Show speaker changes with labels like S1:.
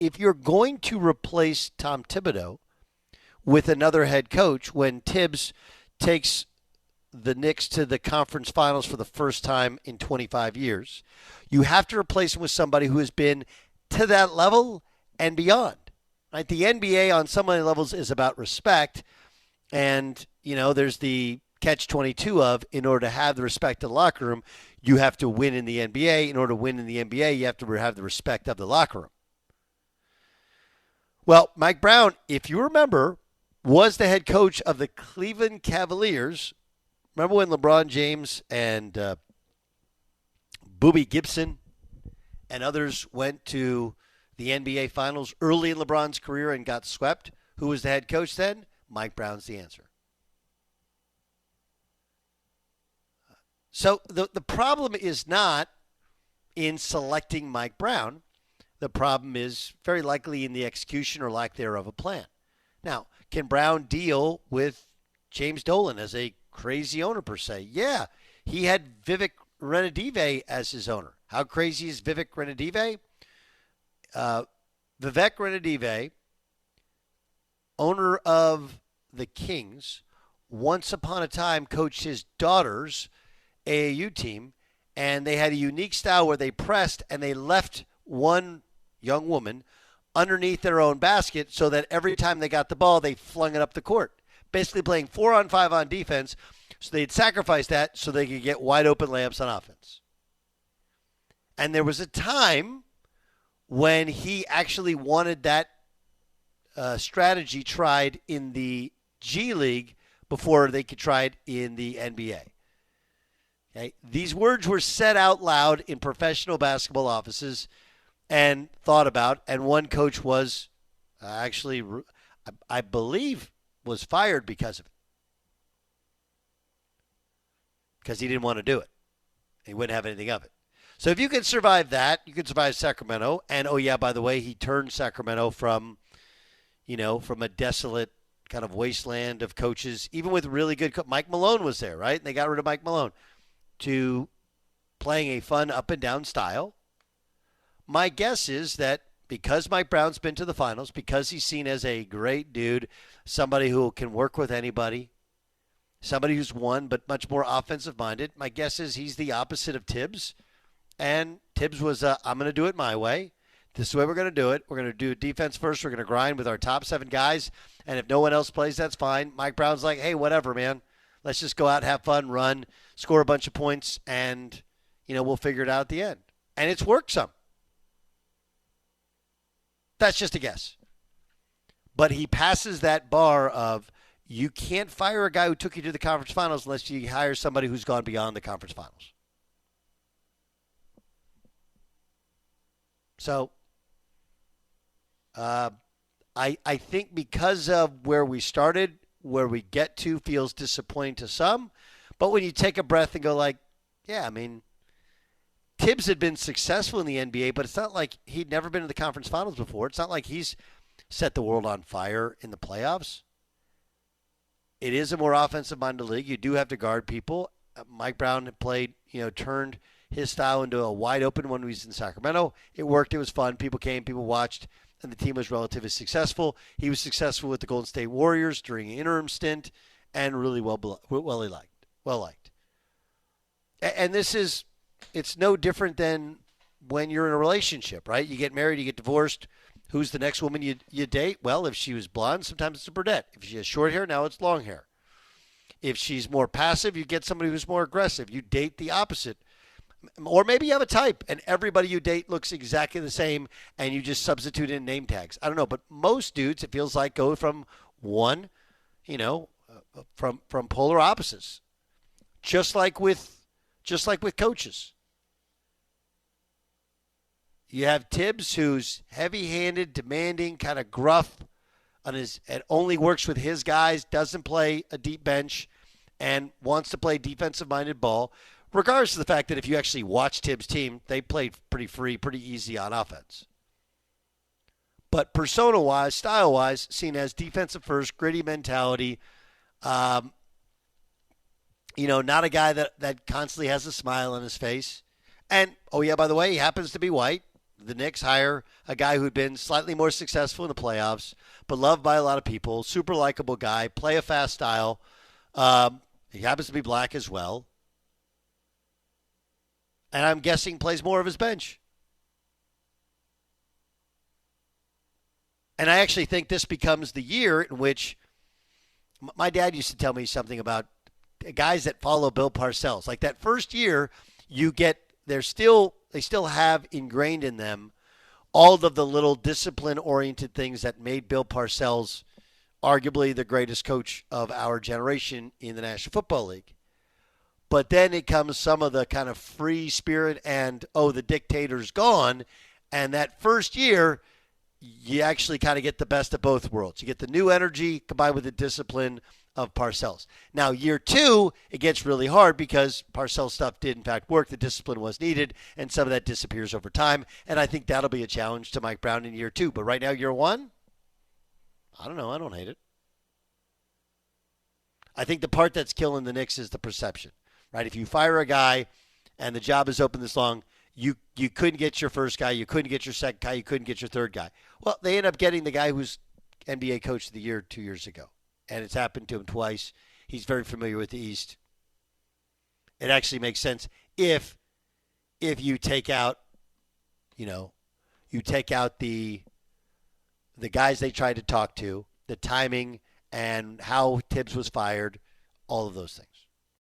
S1: if you're going to replace Tom Thibodeau with another head coach when Thibs takes the Knicks to the conference finals for the first time in 25 years, you have to replace him with somebody who has been to that level and beyond. Right? The NBA on so many levels is about respect, and there's the catch-22 of, in order to have the respect of the locker room, you have to win in the NBA. In order to win in the NBA, you have to have the respect of the locker room. Well, Mike Brown, if you remember, was the head coach of the Cleveland Cavaliers. Remember when LeBron James and Boobie Gibson and others went to the NBA Finals early in LeBron's career and got swept? Who was the head coach then? Mike Brown's the answer. So the problem is not in selecting Mike Brown. The problem is very likely in the execution or lack thereof of a plan. Now, can Brown deal with James Dolan as a crazy owner per se? Yeah, he had Vivek Ranadive as his owner. How crazy is Vivek Ranadive? Vivek Ranadive, owner of the Kings, once upon a time coached his daughter's AAU team, and they had a unique style where they pressed and they left one young woman underneath their own basket so that every time they got the ball, they flung it up the court. Basically playing 4-on-5 on defense, so they'd sacrifice that so they could get wide open layups on offense. And there was a time when he actually wanted that strategy tried in the G League before they could try it in the NBA. Okay? These words were said out loud in professional basketball offices and thought about, and one coach was actually, I believe, was fired because of it. Because he didn't want to do it. He wouldn't have anything of it. So if you can survive that, you can survive Sacramento. And, oh, yeah, by the way, he turned Sacramento from a desolate kind of wasteland of coaches, even with really good Mike Malone was there, right? And they got rid of Mike Malone, to playing a fun up and down style. My guess is that because Mike Brown's been to the finals, because he's seen as a great dude, somebody who can work with anybody, somebody who's won but much more offensive minded, my guess is he's the opposite of Thibs. And Thibs was, I'm going to do it my way. This is the way we're going to do it. We're going to do defense first. We're going to grind with our top 7 guys. And if no one else plays, that's fine. Mike Brown's like, hey, whatever, man. Let's just go out, have fun, run, score a bunch of points, and, we'll figure it out at the end. And it's worked some. That's just a guess. But he passes that bar of you can't fire a guy who took you to the conference finals unless you hire somebody who's gone beyond the conference finals. So I think because of where we started, where we get to feels disappointing to some. But when you take a breath and go like, yeah, I mean, Thibs had been successful in the NBA, but it's not like he'd never been to the conference finals before. It's not like he's set the world on fire in the playoffs. It is a more offensive-minded league. You do have to guard people. Mike Brown played, turned his style into a wide-open one when he was in Sacramento. It worked. It was fun. People came. People watched. And the team was relatively successful. He was successful with the Golden State Warriors during an interim stint and really well liked. And it's no different than when you're in a relationship, right? You get married, you get divorced. Who's the next woman you date? Well, if she was blonde, sometimes it's a brunette. If she has short hair, now it's long hair. If she's more passive, you get somebody who's more aggressive. You date the opposite. Or maybe you have a type and everybody you date looks exactly the same and you just substitute in name tags. I don't know, but most dudes, it feels like, go from one, from polar opposites. Just like with coaches. You have Thibs, who's heavy-handed, demanding, kind of gruff, and only works with his guys, doesn't play a deep bench, and wants to play defensive-minded ball. Regardless of the fact that if you actually watch Thibs' team, they played pretty free, pretty easy on offense. But persona-wise, style-wise, seen as defensive first, gritty mentality. Not a guy that constantly has a smile on his face. And, oh yeah, by the way, he happens to be white. the Knicks hire a guy who'd been slightly more successful in the playoffs, but loved by a lot of people, super likable guy, play a fast style. He happens to be black as well. And I'm guessing plays more of his bench. And I actually think this becomes the year in which my dad used to tell me something about guys that follow Bill Parcells. Like that first year, they still have ingrained in them all of the little discipline-oriented things that made Bill Parcells arguably the greatest coach of our generation in the National Football League. But then it comes some of the kind of free spirit and, the dictator's gone. And that first year, you actually kind of get the best of both worlds. You get the new energy combined with the discipline of Parcells. Now, year 2, it gets really hard because Parcells' stuff did, in fact, work. The discipline was needed, and some of that disappears over time. And I think that'll be a challenge to Mike Brown in year 2. But right now, year 1, I don't know. I don't hate it. I think the part that's killing the Knicks is the perception, right? If you fire a guy and the job is open this long, you couldn't get your first guy, you couldn't get your second guy, you couldn't get your third guy. Well, they end up getting the guy who's NBA Coach of the Year 2 years ago. And it's happened to him twice. He's very familiar with the East. It actually makes sense if you take out, the guys they tried to talk to, the timing, and how Thibs was fired, all of those things.